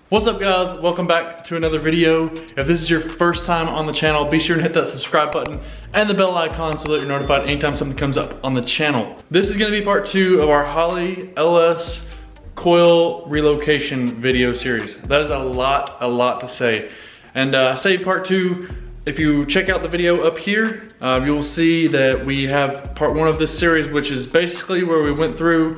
What's up guys, welcome back to another video. If this is your first time on the channel, be sure to hit that subscribe button and the bell icon so that you're notified anytime something comes up on the channel. This is gonna be part 2 of our Holley LS Coil relocation video series. That is a lot to say. And I say part 2, if you check out the video up here, you'll see that we have part 1 of this series, which is basically where we went through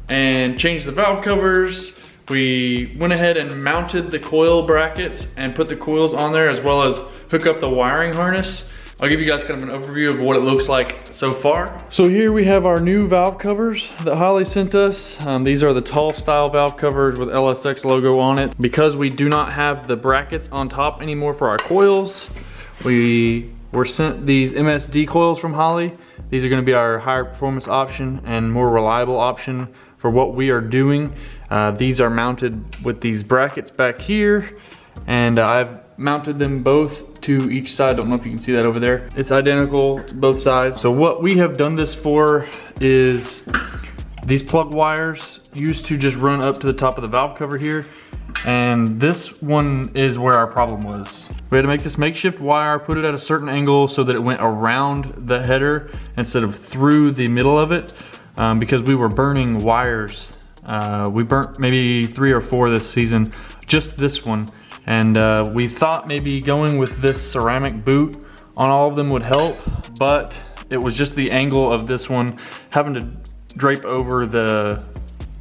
and changed the valve covers. We went ahead and mounted the coil brackets and put the coils on there, as well as hook up the wiring harness. I'll give you guys kind of an overview of what it looks like so far. So here we have our new valve covers that Holley sent us. These are the tall style valve covers with LSX logo on it. Because we do not have the brackets on top anymore for our coils, we were sent these MSD coils from Holley. These are going to be our higher performance option and more reliable option for what we are doing. These are mounted with these brackets back here, and I've mounted them both to each side. Don't know if you can see that over there. It's identical to both sides. So what we have done this for is these plug wires used to just run up to the top of the valve cover here, and this one is where our problem was. We had to make this makeshift wire, put it at a certain angle so that it went around the header instead of through the middle of it, because we were burning wires. We burnt maybe 3 or 4 this season, just this one. And we thought maybe going with this ceramic boot on all of them would help, but it was just the angle of this one having to drape over the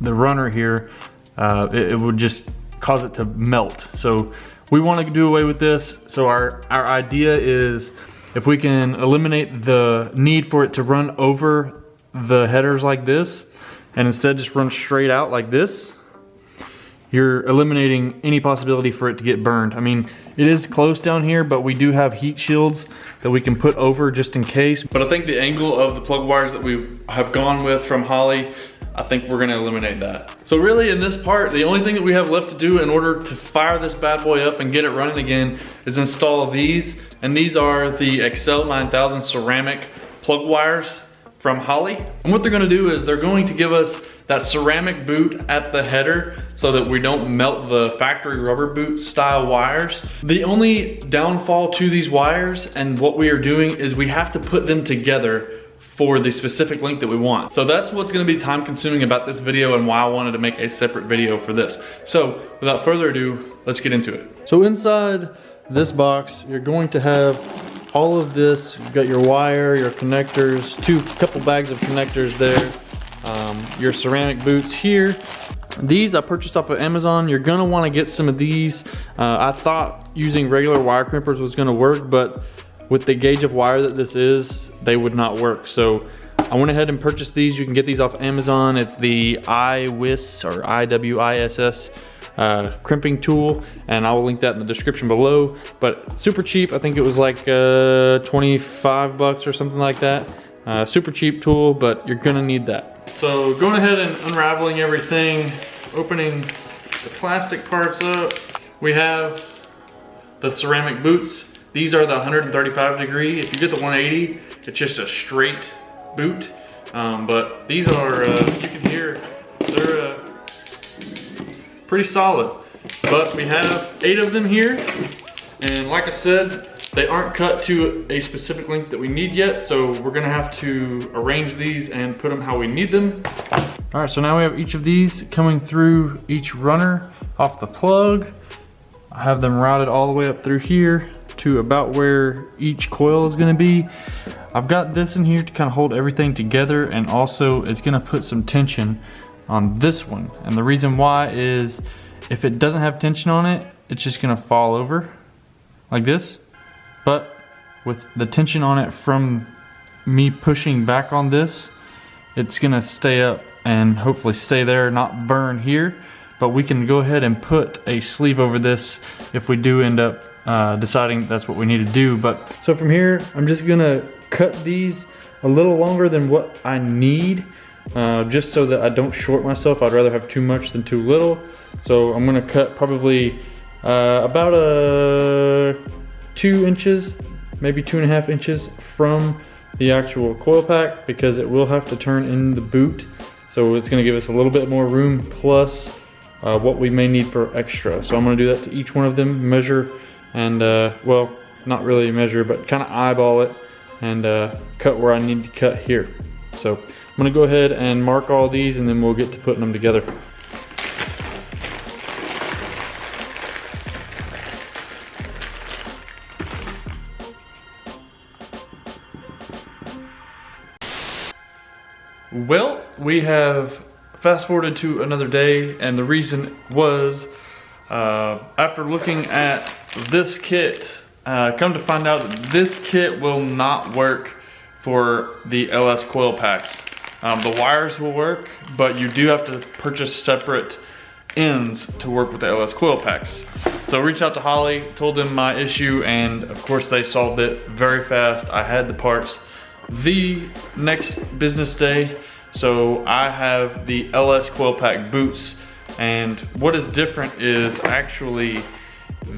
runner here. It would just cause it to melt. So we want to do away with this. So our idea is, if we can eliminate the need for it to run over the headers like this, and instead just run straight out like this, you're eliminating any possibility for it to get burned. I mean, it is close down here, but we do have heat shields that we can put over just in case. But I think the angle of the plug wires that we have gone with from Holley, I think we're gonna eliminate that. So really in this part, the only thing that we have left to do in order to fire this bad boy up and get it running again is install these. And these are the Accel 9000 ceramic plug wires from Holley. And what they're gonna do is they're going to give us that ceramic boot at the header so that we don't melt the factory rubber boot style wires. The only downfall to these wires and what we are doing is we have to put them together for the specific length that we want. So that's what's gonna be time consuming about this video and why I wanted to make a separate video for this. So without further ado, let's get into it. So inside this box, you're going to have all of this. You've got your wire, your connectors, couple bags of connectors there, your ceramic boots here. These I purchased off of Amazon. You're gonna wanna get some of these. I thought using regular wire crimpers was gonna work, but with the gauge of wire that this is, they would not work. So I went ahead and purchased these. You can get these off Amazon. It's the IWISS or IWISS crimping tool, and I will link that in the description below. But super cheap. I think it was like 25 bucks or something like that. Super cheap tool, but you're gonna need that. So going ahead and unraveling everything, opening the plastic parts up, we have the ceramic boots. These are the 135 degree. If you get the 180, it's just a straight boot. But these are, you can hear, they're pretty solid. But we have 8 of them here. And like I said, they aren't cut to a specific length that we need yet. So we're gonna have to arrange these and put them how we need them. All right, so now we have each of these coming through each runner off the plug. I have them routed all the way up through here to about where each coil is gonna be. I've got this in here to kind of hold everything together, and also it's gonna put some tension on this one. And the reason why is if it doesn't have tension on it, it's just gonna fall over like this. But with the tension on it from me pushing back on this, it's gonna stay up and hopefully stay there, not burn here. But we can go ahead and put a sleeve over this if we do end up deciding that's what we need to do. But so from here, I'm just gonna cut these a little longer than what I need, just so that I don't short myself. I'd rather have too much than too little. So I'm gonna cut probably about 2 inches, maybe 2.5 inches from the actual coil pack, because it will have to turn in the boot. So it's gonna give us a little bit more room, plus what we may need for extra. So I'm gonna do that to each one of them, measure, and well, not really measure, but kind of eyeball it and cut where I need to cut here. So I'm gonna go ahead and mark all these, and then we'll get to putting them together. Well, we have fast forwarded to another day, and the reason was after looking at this kit, come to find out that this kit will not work for the LS coil packs. The wires will work, but you do have to purchase separate ends to work with the LS coil packs. So I reached out to Holley, told them my issue, and of course they solved it very fast. I had the parts the next business day, so I have the LS coil pack boots, and what is different is actually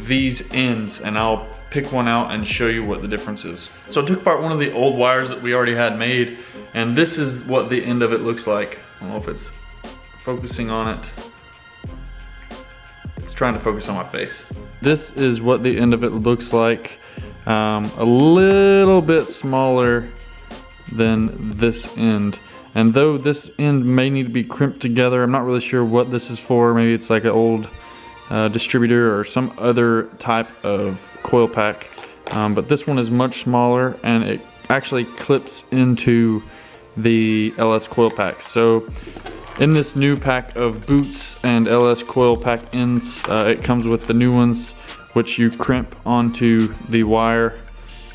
these ends, and I'll pick one out and show you what the difference is. So I took apart one of the old wires that we already had made, and this is what the end of it looks like. I don't know if it's focusing on it. It's trying to focus on my face. This is what the end of it looks like. A little bit smaller than this end. And though this end may need to be crimped together, I'm not really sure what this is for. Maybe it's like an old distributor or some other type of coil pack. But this one is much smaller, and it actually clips into the LS coil pack. So in this new pack of boots and LS coil pack ends, it comes with the new ones, which you crimp onto the wire,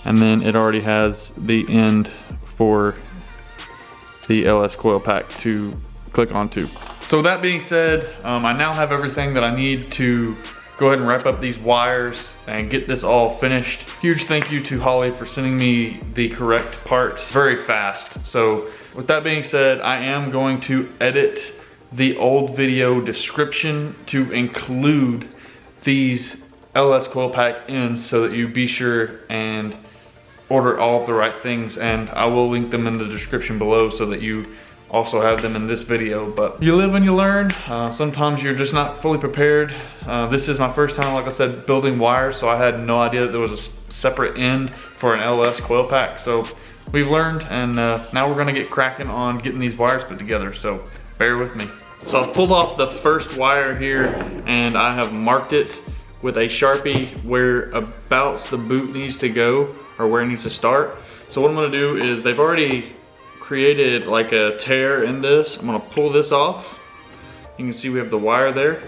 and then it already has the end for the LS coil pack to click onto. So with that being said, I now have everything that I need to go ahead and wrap up these wires and get this all finished. Huge thank you to Holley for sending me the correct parts very fast. So with that being said, I am going to edit the old video description to include these LS coil pack ends so that you be sure and order all of the right things, and I will link them in the description below so that you also have them in this video. But you live and you learn. Sometimes you're just not fully prepared. This is my first time, like I said, building wires, so I had no idea that there was a separate end for an LS coil pack. So we've learned, and now we're gonna get cracking on getting these wires put together, so bear with me. So I've pulled off the first wire here, and I have marked it with a Sharpie whereabouts the boot needs to go, or where it needs to start. So what I'm gonna do is, they've already created like a tear in this. I'm gonna pull this off. You can see we have the wire there.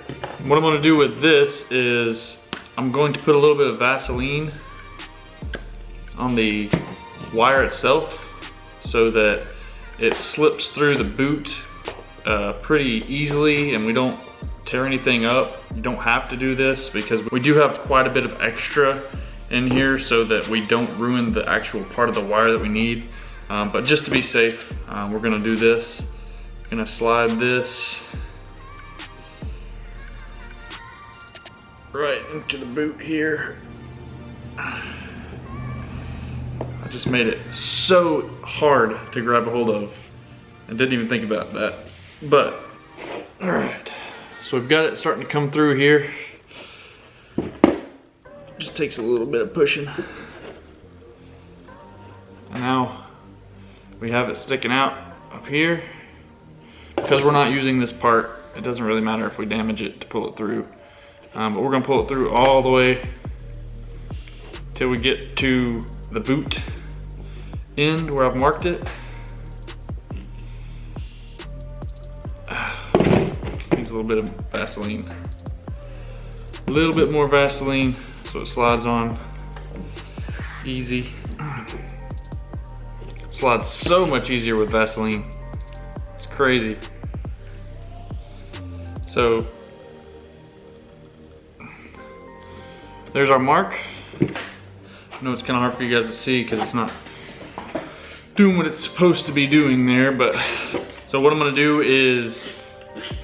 What I'm gonna do with this is, I'm going to put a little bit of Vaseline on the wire itself so that it slips through the boot pretty easily and we don't tear anything up. You don't have to do this because we do have quite a bit of extra in here so that we don't ruin the actual part of the wire that we need. But just to be safe, we're gonna do this. Gonna slide this right into the boot here. I just made it so hard to grab a hold of. I didn't even think about that. But, all right. So we've got it starting to come through here. Just takes a little bit of pushing. And now we have it sticking out of here. Because we're not using this part, it doesn't really matter if we damage it to pull it through. But we're gonna pull it through all the way till we get to the boot end where I've marked it. Needs a little bit of Vaseline. A little bit more Vaseline so it slides on easy. It slides so much easier with Vaseline. It's crazy. So there's our mark. I know it's kind of hard for you guys to see because it's not doing what it's supposed to be doing there, but so what I'm gonna do is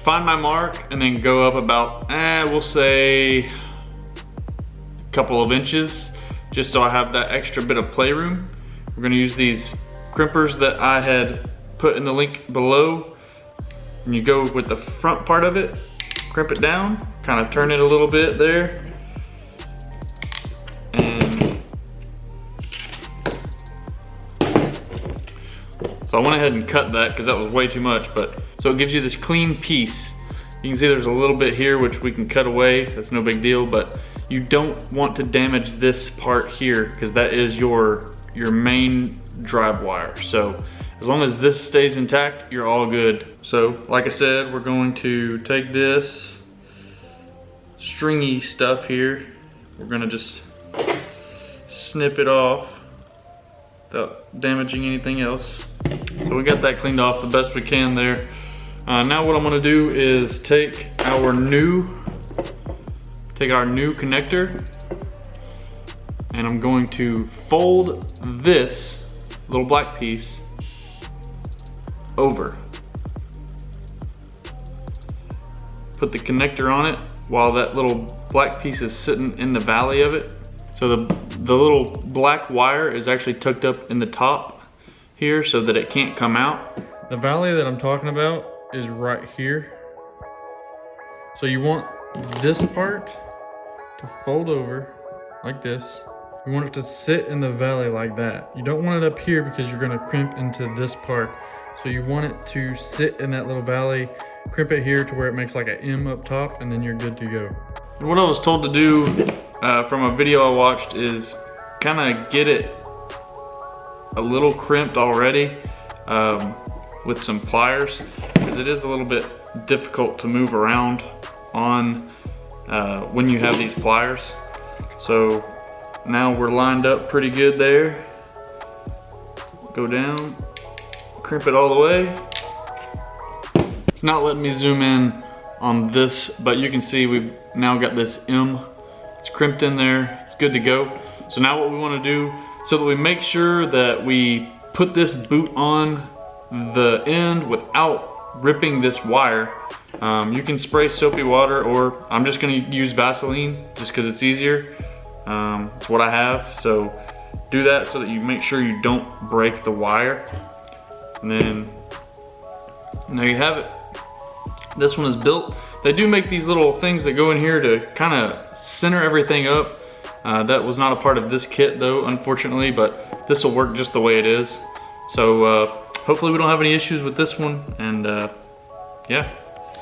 find my mark and then go up about, we'll say a couple of inches, just so I have that extra bit of playroom. We're gonna use these crimpers that I had put in the link below, and you go with the front part of it crimp it down, kind of turn it a little bit there. And so I went ahead and cut that because that was way too much, but so it gives you this clean piece. You can see there's a little bit here which we can cut away, that's no big deal, but you don't want to damage this part here because that is your main drive wire. So as long as this stays intact, you're all good. So like I said, we're going to take this stringy stuff here, we're gonna just snip it off without damaging anything else. So we got that cleaned off the best we can there. Now what I'm gonna do is take our new connector, and I'm going to fold this little black piece over. Put the connector on it while that little black piece is sitting in the valley of it. So the little black wire is actually tucked up in the top here so that it can't come out. The valley that I'm talking about is right here. So you want this part to fold over like this. You want it to sit in the valley like that. You don't want it up here because you're gonna crimp into this part. So you want it to sit in that little valley, crimp it here to where it makes like an M up top, and then you're good to go. And what I was told to do from a video I watched is kind of get it a little crimped already with some pliers, because it is a little bit difficult to move around on when you have these pliers. So now we're lined up pretty good there. Go down, crimp it all the way. It's not letting me zoom in on this, but you can see we've now got this M. It's crimped in there, it's good to go. So now what we want to do, so that we make sure that we put this boot on the end without ripping this wire, you can spray soapy water, or I'm just going to use Vaseline just because it's easier. It's what I have, so do that so that you make sure you don't break the wire. And then there you have it. This one is built. They do make these little things that go in here to kind of center everything up. That was not a part of this kit though, unfortunately, but this will work just the way it is. So hopefully we don't have any issues with this one, and yeah.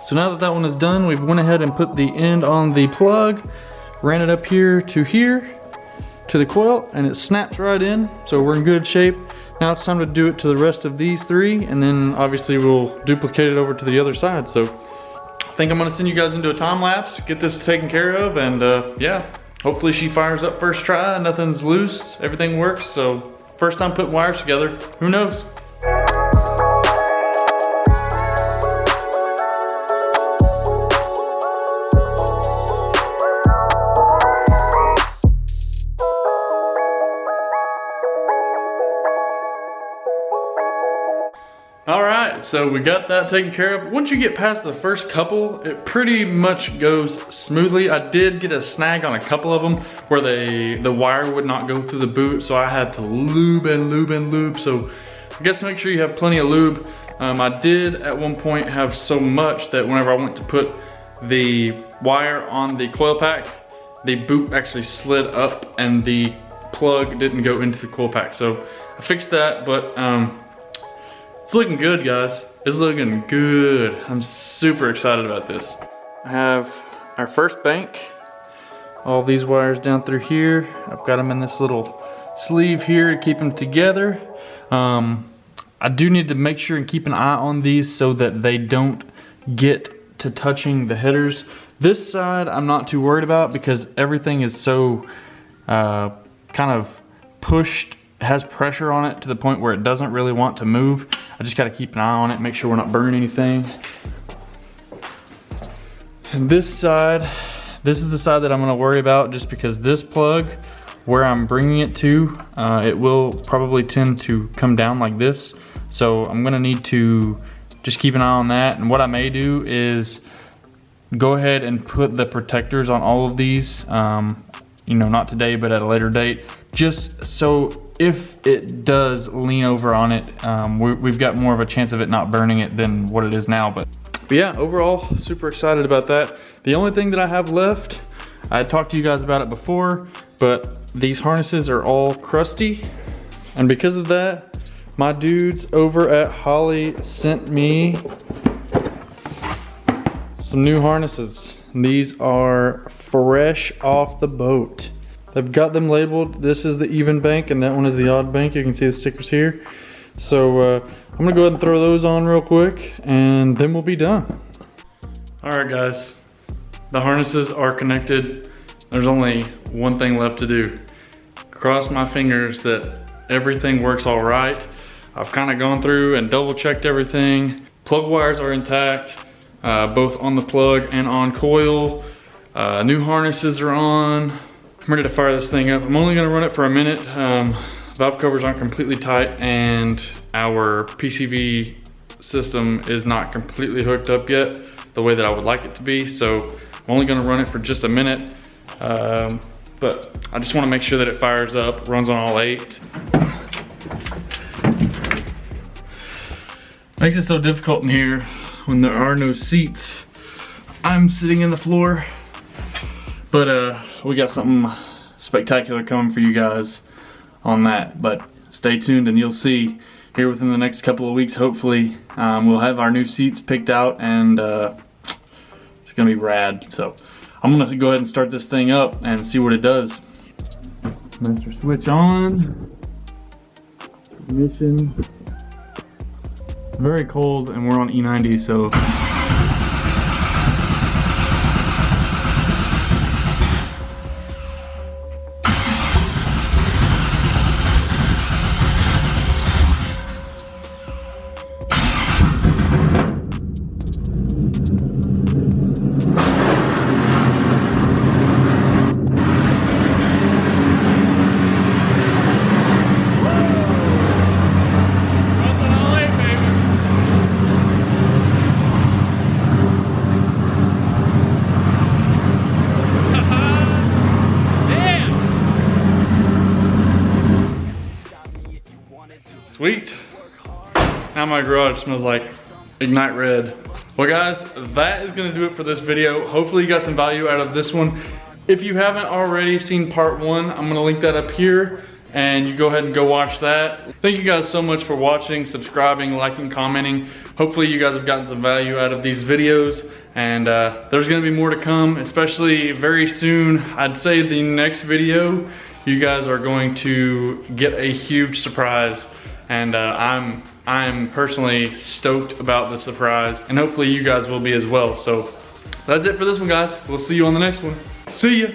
So now that one is done, we've went ahead and put the end on the plug, ran it up here to the coil, and it snaps right in, so we're in good shape. Now it's time to do it to the rest of these three, and then obviously we'll duplicate it over to the other side. So I think I'm gonna send you guys into a time lapse, get this taken care of, and yeah, hopefully she fires up first try, nothing's loose, everything works. So first time putting wires together, who knows? All right, so we got that taken care of. Once you get past the first couple, it pretty much goes smoothly. I did get a snag on a couple of them where the wire would not go through the boot, so I had to lube and lube and lube. So I guess make sure you have plenty of lube. I did at one point have so much that whenever I went to put the wire on the coil pack, the boot actually slid up and the plug didn't go into the coil pack. So I fixed that, but it's looking good, guys. It's looking good. I'm super excited about this. I have our first bank. All these wires down through here. I've got them in this little sleeve here to keep them together. I do need to make sure and keep an eye on these so that they don't get to touching the headers. This side I'm not too worried about because everything is so kind of pushed, has pressure on it to the point where it doesn't really want to move. I just gotta keep an eye on it, make sure we're not burning anything. And this side, this is the side that I'm gonna worry about, just because this plug, where I'm bringing it to, it will probably tend to come down like this. So I'm gonna need to just keep an eye on that. And what I may do is go ahead and put the protectors on all of these, you know, not today, but at a later date, just so if it does lean over on it, we've got more of a chance of it not burning it than what it is now. But But yeah, overall, super excited about that. The only thing that I have left, I had talked to you guys about it before, but these harnesses are all crusty. And because of that, my dudes over at Holley sent me some new harnesses. These are fresh off the boat. They've got them labeled. This is the even bank and that one is the odd bank. You can see the stickers here. So I'm gonna go ahead and throw those on real quick and then we'll be done. All right guys, the harnesses are connected. There's only one thing left to do. Cross my fingers that everything works all right. I've kind of gone through and double checked everything. Plug wires are intact, both on the plug and on coil. New harnesses are on. I'm ready to fire this thing up. I'm only gonna run it for a minute. Valve covers aren't completely tight and our PCV system is not completely hooked up yet the way that I would like it to be. So I'm only gonna run it for just a minute. But I just wanna make sure that it fires up, runs on all 8. Makes it so difficult in here when there are no seats. I'm sitting in the floor, but we got something spectacular coming for you guys on that. But stay tuned and you'll see here within the next couple of weeks, hopefully, we'll have our new seats picked out and it's gonna be rad. So I'm gonna go ahead and start this thing up and see what it does. Master switch on. Ignition. Very cold and we're on E90, so. Sweet. Now my garage smells like Ignite Red. Well guys, that is gonna do it for this video. Hopefully you got some value out of this one. If you haven't already seen part 1, I'm gonna link that up here and you go ahead and go watch that. Thank you guys so much for watching, subscribing, liking, commenting. Hopefully you guys have gotten some value out of these videos and there's gonna be more to come, especially very soon. I'd say the next video, you guys are going to get a huge surprise. And I'm personally stoked about the surprise and hopefully you guys will be as well. So that's it for this one guys. We'll see you on the next one. See ya.